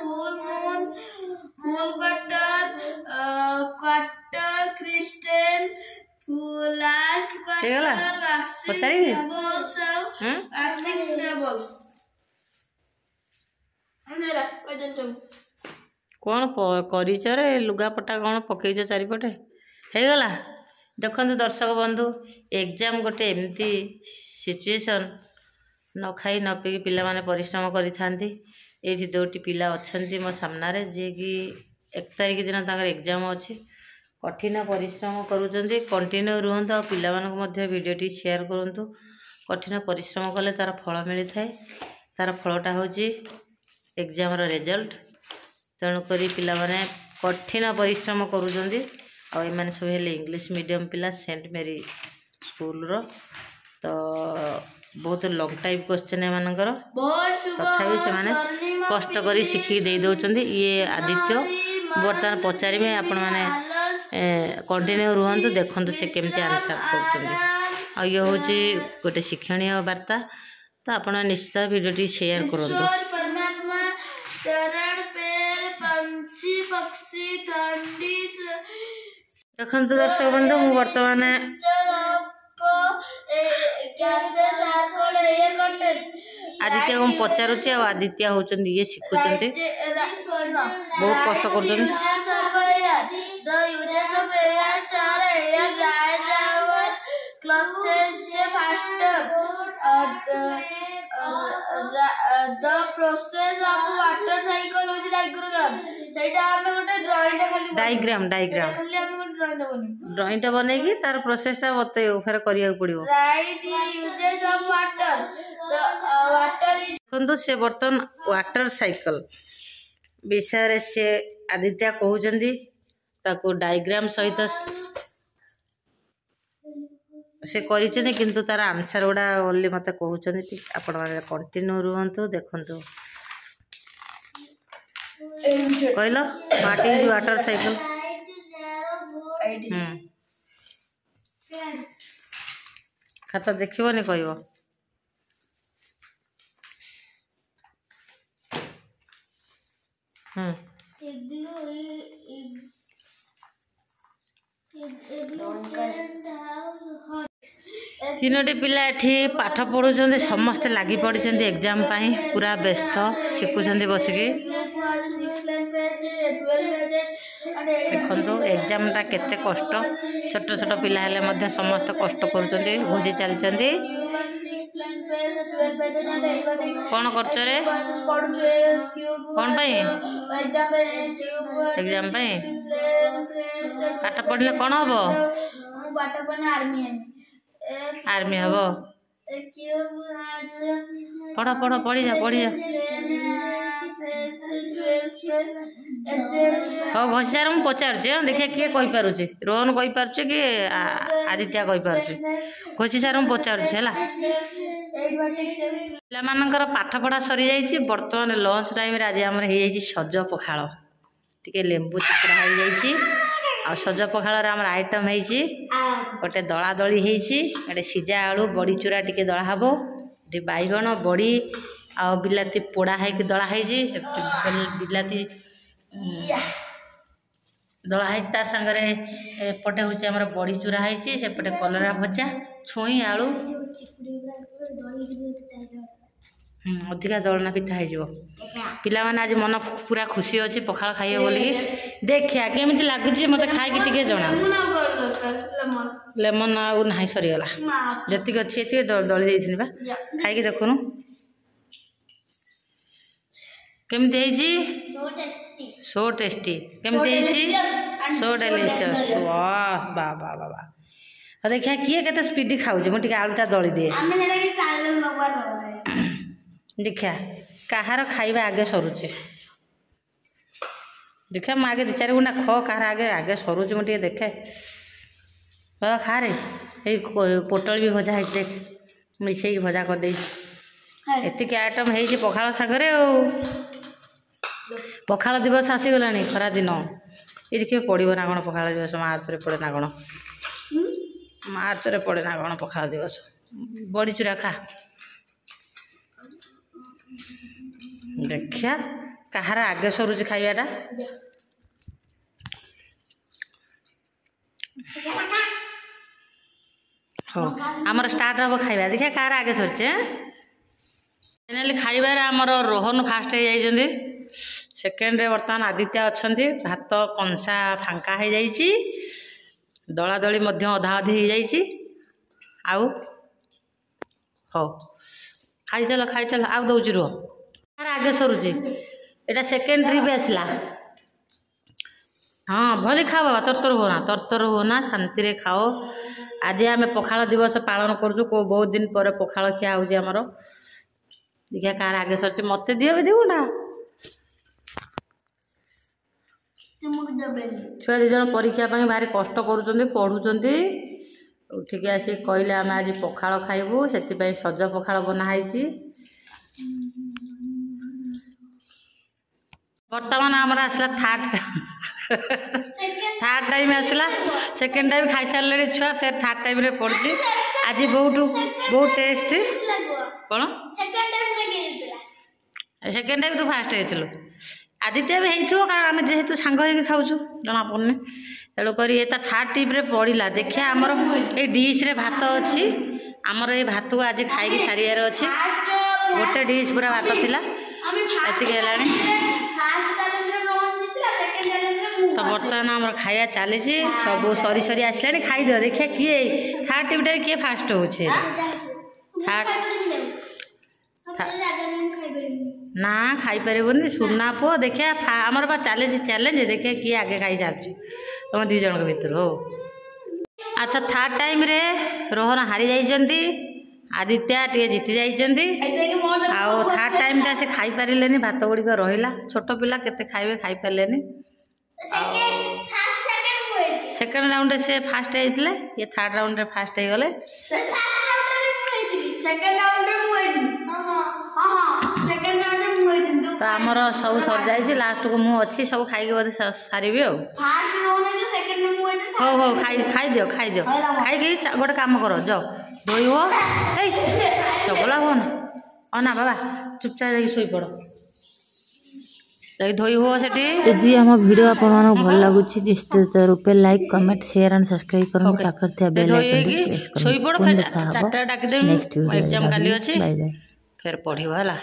full moon, full quarter, Christian, last quarter, waxing tables, waxing tables. कौन कर लुगापटा कौन पकईच चारिपटे हो देखो दर्शक बंधु एग्जाम गोटे एमती सिचुएशन न खाई न पी पिला माने परिश्रम करिथांती एठी दोटी पिला अछंती मो सामने जे कि 1 तारिख दिन ताकर एग्जाम अच्छी कठिन परिश्रम करूचंती कंटिन्यू रुहंतु पिला मानक मध्य वीडियोटी शेयर करंतु कठिन परिश्रम कले तार फल मिली थाए तार फलटा होची एग्जाम रो रिजल्ट तेणुक पिला माने कठिन परिश्रम करूचंती आ एमाने सब हेले इंग्लिश मीडियम पिला सेंट मेरी स्कूल रो तो बहुत लॉन्ग टाइप क्वेश्चन एमानकर तथापि से माने कष्ट करी शिखी दे दउचंती ये आदित्य बर्तमान पचारि में आपण माने कंटिन्यू रुहंतु देखंतु से केमती आंसर करचंती आ ये होची गोटे शिक्षणीय वार्ता तो आपण निश्चित वीडियोटी शेयर करंतु चरण पैर पंछी पक्षी ठंडी देखंतु दर्शक बंधु मु वर्तमान आदित्य को पचारुची आ आदित्य होचंदी ये शिखुचंदी बहुत कष्ट करचंदी the process of water cycle with diagram सेटा हमें गोटे ड्राइंग खाली डायग्राम खाली हमें गोटे ड्राइंग टा बनेगी तार प्रोसेस टा बतइयो फेर करिया पड़ियो right uses of water the water is देखंतु से बर्तन वाटर साइकिल विषय से आदित्य कहउचंदी ताको डायग्राम सहित से करिछने किंतु तार आंसर गुडा ओनली मते कहउचंदी आपण माने कंटिन्यू रुहंतु देखंतु कहलो व्हाट इज वाटर साइकिल खाता देखिबो ने कहबो तीनोटी पिला एठी पाठ पढ़ुचंदी समस्त लागी पड़िचंदी एग्जाम पाई पूरा व्यस्त शिखुचंदी बसिकी देखो एग्जाम टा केते कष्ट छोट छोट पिला हेले मध्य समस्त कष्ट करूचंदी भोजी चलचंदी कौन करछ रे कौन पाई एग्जाम पाई पाठ पढ़ले कौन हबो पाठ पढ़ने आर्मी हबो पढ़ पढ़ पढ़ी जा हाँ घोषार मुझे पचारे देखिए किए कही पारुचे रोहन कही पारुचे कि आदित्य कही पारुचे घोषी सार मुझे पचारुचे है पाठ पढ़ा सरी जाइए बर्तमान लंच टाइम आज आम हो सज पखाड़ टी लेंबू चिपुड़ा हो जाइए आ सज पखाड़ आम आइटम हो गोटे दला दली गोटे सीजा आलू बड़ी चूरा टी दला हम बैगण बड़ी आ बिलाती पोड़ा है दला बिलाती दला है सांगे एपटे हूँ आम बड़ी चूरा है सेपटे कलरा भजा छुई आलू अधिका दलना पिता हो पिला माने आज मन पूरा खुशी अच्छी पखाड़ खाइए बोलिकी देखिया केमी लगुच मत खाई जना लेमन आउ ना सरीगला जी अच्छी ये दली देती खाई देखुन केमती सो टेस्टी केमती सो डेलीशियस वाह वाह वाह वाह देखिया किए के स्पीडी खाऊे मुझे आलूटा दली दिए देखिया कहार खाइबा आगे सरुचे देखिया मुझे आगे 2-4 गुंडा ख कहार आगे आगे सरुचे मुझे देखे बाबा खा रे ये पोटल भी भजा है देख मिसई भजा कर दे एतिक आइटम है पखाड़ सागरे पखाड़ दिवस आसीगला खरा दिन ये किए पड़ो ना कौन पखाड़ दिवस मार्च रे पड़े ना कौन मार्च रे पड़े ना कौन पखाड़ दिवस बड़ी चूरा खा देखिया କାହାର ଆଗେ ସରୁଛି ଖାଇବାଟା? ହଉ ଆମର ଷ୍ଟାର୍ଟ ହେବ ଖାଇବା। ଦେଖିବା କାହାର ଆଗେ ସରିଛି। ଫାଇନାଲି ଖାଇବାରେ ଆମର ରୋହନ ଫାଷ୍ଟ ହେଇଯାଇଛନ୍ତି। ସେକେଣ୍ଡରେ ବର୍ତ୍ତମାନ ଆଦିତ୍ୟ ଅଛନ୍ତି। ଭାତ କଂସା ଫାଙ୍କା ହେଇଯାଇଛି, ଦଳାଦଳି ମଧ୍ୟ ଅଧା ଅଧି ହେଇଯାଇଛି। ଆଉ ହଉ ଖାଇଚାଲ ଖାଇଚାଲ, ଆଉ ଦେଉଛି ରୁହ। କାହାର ଆଗେ ସରୁଛି? ଏଇଟା ସେକେଣ୍ଡ ଟ୍ରିପ୍ ଆସିଲା। ହଁ ଭଲି ଖାଅ ବାବା, ତରତର ହୁଅନା, ଶାନ୍ତିରେ ଖାଅ। ଆଜି ଆମେ ପଖାଳ ଦିବସ ପାଳନ କରୁଛୁ। ବହୁତ ଦିନ ପରେ ପଖାଳ ଖିଆ ହେଉଛି ଆମର। ଦେଖିଆ କାହାର ଆଗେ ସରିଛି। ମୋତେ ଦିଅ ବି ଦିବୁ ନା। ଛୁଆ 2 ଜଣ ପରୀକ୍ଷା ପାଇଁ ଭାରି କଷ୍ଟ କରୁଛନ୍ତି, ପଢ଼ୁଛନ୍ତି। ଉଠିକି ଆସିକି କହିଲେ ଆମେ ଆଜି ପଖାଳ ଖାଇବୁ, ସେଥିପାଇଁ ସଜ ପଖାଳ ବନା ହେଇଛି। ବର୍ତ୍ତମାନ ଆମର ଆସିଲା ଥାର୍ଡ଼ ଟାଇମ୍ ଆସିଲା। ସେକେଣ୍ଡ ଟାଇମ୍ ଖାଇସାରିଲେଣି ଛୁଆ, ଫେର୍ ଥାର୍ଡ଼ ଟାଇମ୍ରେ ପଡ଼ୁଛି। ଆଜି ବହୁତ ଟେଷ୍ଟ। କ'ଣ ସେକେଣ୍ଡ ଟାଇମ୍ ତୁ ଫାଷ୍ଟ ହେଇଥିଲୁ? ଆଦିତ୍ୟ ବି ହେଇଥିବ, କାରଣ ଆମେ ଯେହେତୁ ସାଙ୍ଗ ହେଇକି ଖାଉଛୁ ଜଣାପଡ଼ୁନି। ତେଣୁକରି ଏ ତା ଥାର୍ଡ଼ ଟ୍ରିପ୍ରେ ପଡ଼ିଲା। ଦେଖିବା ଆମର ଏଇ ଡିସ୍ରେ ଭାତ ଅଛି। ଆମର ଏଇ ଭାତକୁ ଆଜି ଖାଇକି ସାରିବାର ଅଛି। ଗୋଟେ ଡିସ୍ ପୁରା ଭାତ ଥିଲା, ଏତିକି ହେଲାଣି। ତ ବର୍ତ୍ତମାନ ଆମର ଖାଇବା ଚାଲିଛି। ସବୁ ସରି ସରି ଆସିଲାଣି। ଖାଇଦିଅ। ଦେଖିବା କିଏ ଥାର୍ଡ଼ ଟ୍ରିପ୍ଟାରେ କିଏ ଫାଷ୍ଟ ହେଉଛି। ନା ଖାଇପାରିବୁନି ସୁନା ପୁଅ। ଦେଖିବା ଆମର ବା ଚାଲିଛି ଚ୍ୟାଲେଞ୍ଜ। ଦେଖିବା କିଏ ଆଗେ ଖାଇସାରିଛି ତମ 2 ଜଣଙ୍କ ଭିତରୁ। ହଉ ଆଚ୍ଛା, ଥାର୍ଡ଼ ଟାଇମ୍ରେ ରୋହନ ହାରି ଯାଇଛନ୍ତି, ଆଦିତ୍ୟ ଟିକେ ଜିତି ଯାଇଛନ୍ତି। ଆଉ ଥାର୍ଡ଼ ଟାଇମ୍ଟା ସେ ଖାଇପାରିଲେନି, ଭାତ ଗୁଡ଼ିକ ରହିଲା। ଛୋଟ ପିଲା କେତେ ଖାଇବେ, ଖାଇପାରିଲେନି। ସେକେଣ୍ଡ ରାଉଣ୍ଡରେ ସେ ଫାଷ୍ଟ ହେଇଥିଲେ, ଇଏ ଥାର୍ଡ଼ ରାଉଣ୍ଡରେ ଫାଷ୍ଟ ହେଇଗଲେ। ତ ଆମର ସବୁ ସରିଯାଇଛି। ଲାଷ୍ଟକୁ ମୁଁ ଅଛି, ସବୁ ଖାଇକି ବୋଧେ ସାରିବି ଆଉ। ହଉ ହଉ ଖାଇଦିଅ। ଖାଇକି ଗୋଟେ କାମ କର, ଯାଅ ଧୋଇ ହୁଅ। ଏଇ ଚଗଲା ହୁଅ ନା ବାବା, ଚୁପଚାପ ଯାଇକି ଶୋଇପଡ଼। ଯାଇକି ଧୋଇ ହୁଅ ସେଠି। ଯଦି ଆମ ଭିଡ଼ିଓ ଆପଣମାନଙ୍କୁ ଭଲ ଲାଗୁଛି ନିଶ୍ଚିତ ରୂପେ like, comment, share and subscribe କରନ୍ତୁ। ପାଖରେ ଥିବା ବେଲ୍ ଆଇକନ୍ଟି ପ୍ରେସ୍ କରନ୍ତୁ। ଶୋଇପଡ଼। ପୁଣି ଦେଖା ହେବ 4ଟା ଡାକିଦେବି, ନେକ୍ସଟ ଭିଡ଼ିଓରେ। ଏକ୍ଜାମ୍ କାଲି ଅଛି। Bye bye. ଫେର୍ ପଢ଼ିବ ହେଲା।